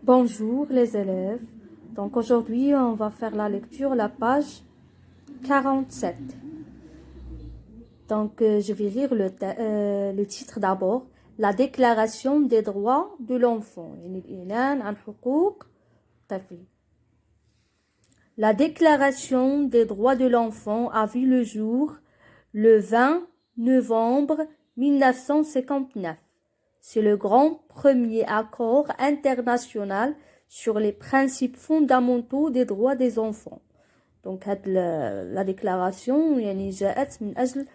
Bonjour les élèves. Donc aujourd'hui, on va faire la lecture, la page 47. Donc je vais lire le titre d'abord. La déclaration des droits de l'enfant. La déclaration des droits de l'enfant a vu le jour le 20 novembre 1959. C'est le grand premier accord international sur les principes fondamentaux des droits des enfants. Donc la déclaration يعني جاءت من أجل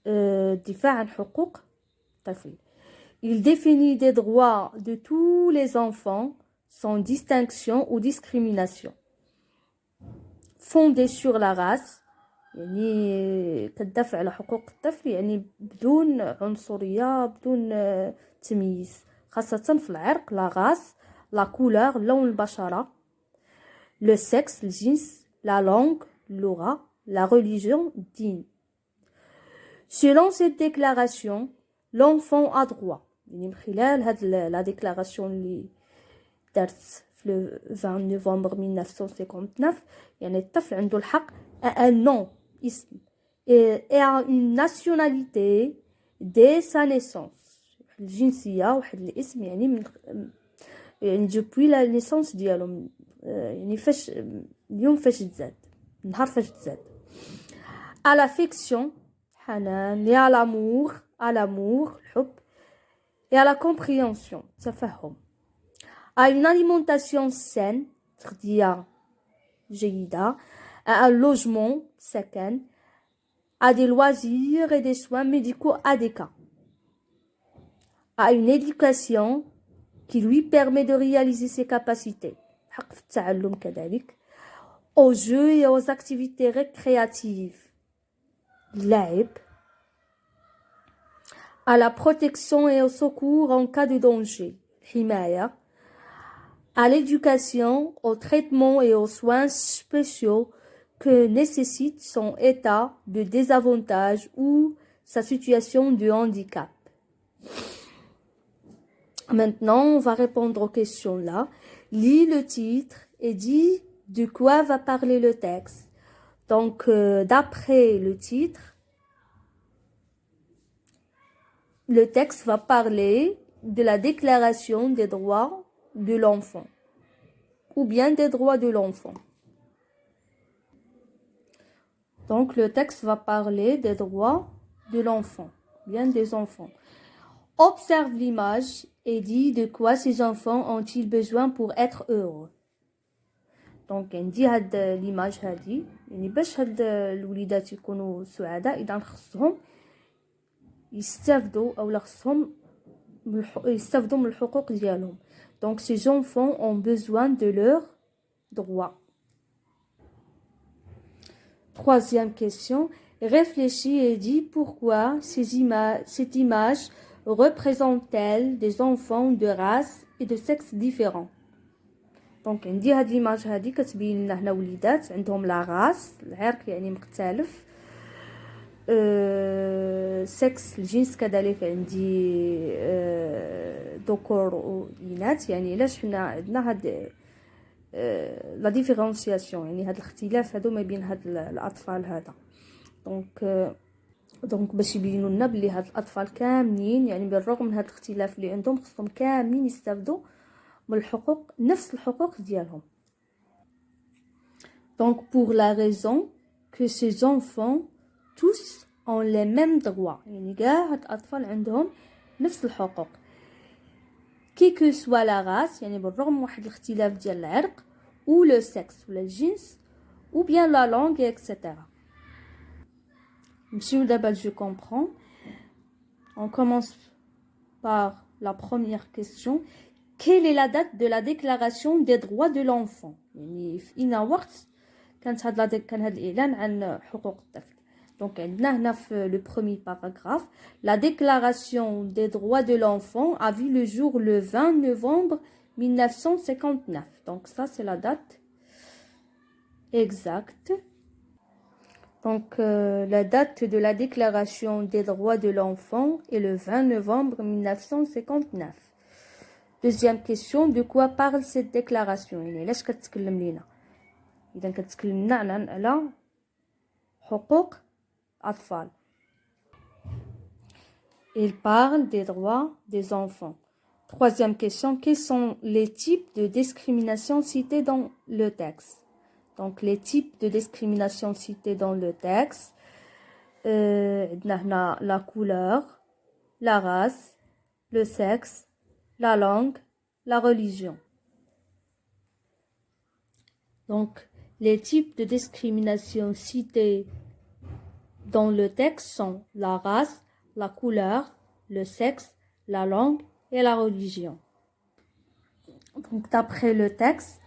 الدفاع عن حقوق الطفل. Il définit des droits de tous les enfants sans distinction ou discrimination. Fondé sur la race يعني تدافع على حقوق الطفل يعني بدون عنصرية بدون تمييز خاصة في العرق لا غاس لا كولور لون البشرة لو سكس الجنس لا لونغ اللغة لا ريليجيون الدين. Selon cette déclaration l'enfant a droit يعني من خلال هاد لا ديكلاراسيون اللي دارت في 20 نوفمبر 1959 يعني الطفل عنده الحق à un nom اسم et à une nationalité dès sa naissance. الجنسية واحد الاسم يعني من يعني depuis la naissance ديالو يعني فاش اليوم فاش تزاد النهار فاش تزاد. À l'affection حنان et à l'amour الحب et à la compréhension تفهم. À une alimentation saine تغذية جيدة à un logement سكن à des loisirs et des soins médicaux adéquats, à une éducation qui lui permet de réaliser ses capacités, حق في التعلم كذلك, aux jeux et aux activités récréatives, اللعب, à la protection et au secours en cas de danger, الحماية, à l'éducation, au traitement et aux soins spéciaux que nécessite son état de désavantage ou sa situation de handicap. Maintenant, on va répondre aux questions là. Lis le titre et dis de quoi va parler le texte. Donc, d'après le titre, le texte va parler de la déclaration des droits de l'enfant ou bien des droits de l'enfant. Donc, le texte va parler des droits de l'enfant, bien des enfants. Observe l'image et dis de quoi ces enfants ont-ils besoin pour être heureux. Donc, عندي هاد l'image هادي يعني باش هاد الوليدات يكونوا سعداء إذا خصهم يستافدوا أو خصهم يستافدوا من الحقوق ديالهم. Donc, ces enfants ont besoin de leurs droits. Troisième question, réfléchis et dis pourquoi cette image représente-t-elle des enfants de race et de sexe différents. Donc عندي هاد l'image هادي كتبين لنا هنا وليدات عندهم لا راس العرق يعني مختلف سكس الجنس كذلك عندي ذكور وإناث يعني علاش حنا عندنا هاد لا ديفيرونسياسيون يعني هاد الاختلاف هادو ما بين هاد الاطفال هذا دونك باش يبينوا لنا بلي هاد الاطفال كاملين يعني بالرغم من هاد الاختلاف اللي عندهم خصهم كاملين يستافدوا من الحقوق نفس الحقوق ديالهم. Donc pour la raison que ces enfants tous ont les mêmes droits يعني كاع هاد الاطفال عندهم نفس الحقوق كي كو سوا لا راس يعني بالرغم واحد الاختلاف ديال العرق ou le sexe ولا الجنس ou bien la langue etc. نمشيو دابا je comprends. On commence par la première question. Quelle est la date de la déclaration des droits de l'enfant يعني في أي وقت كان هاد الإعلان عن حقوق الطفل. Donc عندنا هنا في le premier paragraphe la déclaration des droits de l'enfant a vu le jour le 20 novembre 1959. Donc ça c'est la date exacte. Donc la date de la déclaration des droits de l'enfant est le 20 novembre 1959. Deuxième question, de quoi parle cette déclaration? يعني علاش كتكلم لينا؟ إذا كتكلم لنا على حقوق الأطفال. Il parle des droits des enfants. Troisième question, quels sont les types de discrimination cités dans le texte? Donc, les types de discrimination cités dans le texte, la couleur, la race, le sexe, la langue, la religion. Donc, les types de discrimination cités dans le texte sont la race, la couleur, le sexe, la langue et la religion. Donc, d'après le texte,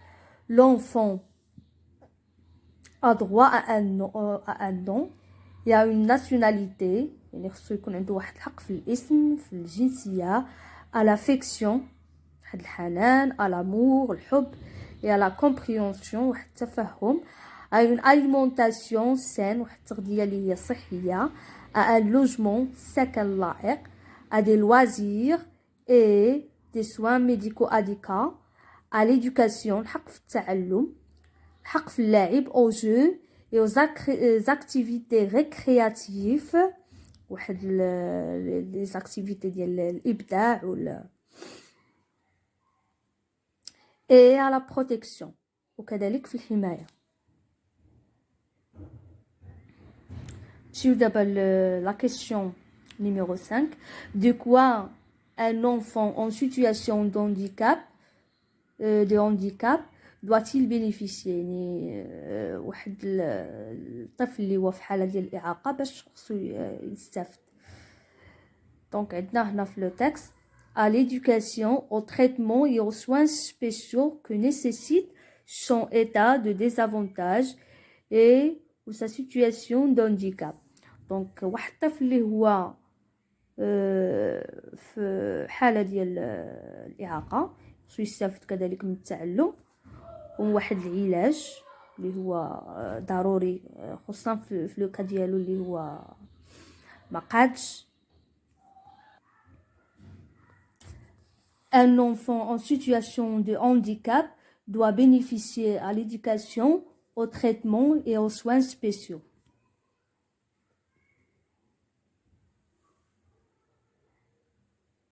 l'enfant a droit à un nom et à une nationalité, يعني خصو يكون عنده واحد الحق في الاسم، في الجنسية، à l'affection، واحد الحنان، à l'amour، الحب، et à la compréhension، واحد التفهم، à une alimentation saine، واحد التغذية اللي هي صحية، à un logement سكن لائق، à des loisirs et des soins médicaux adéquats، à l'éducation، الحق في التعلم، الحق في اللعب au jeu et aux activités récréatives، واحد les activités ديال الإبداع et à la protection وكذلك في الحماية. نمشيو دابا la question numéro 5. De quoi un enfant en situation de handicap doit-il bénéficier؟ يعني واحد الطفل اللي هو في حالة ديال الإعاقة باش خصو يستافد. دونك عندنا هنا في لو تكست à l'éducation, au traitement et aux soins spéciaux que nécessite son état de désavantage et ou sa situation de handicap. دونك واحد الطفل اللي هو في حالة ديال الإعاقة خصو يستافد كذلك من التعلم وواحد العلاج اللي هو ضروري، خصوصا في لو كا ديالو اللي هو ما قادش. Un enfant en situation de handicap doit bénéficier à l'éducation, au traitement et aux soins spéciaux.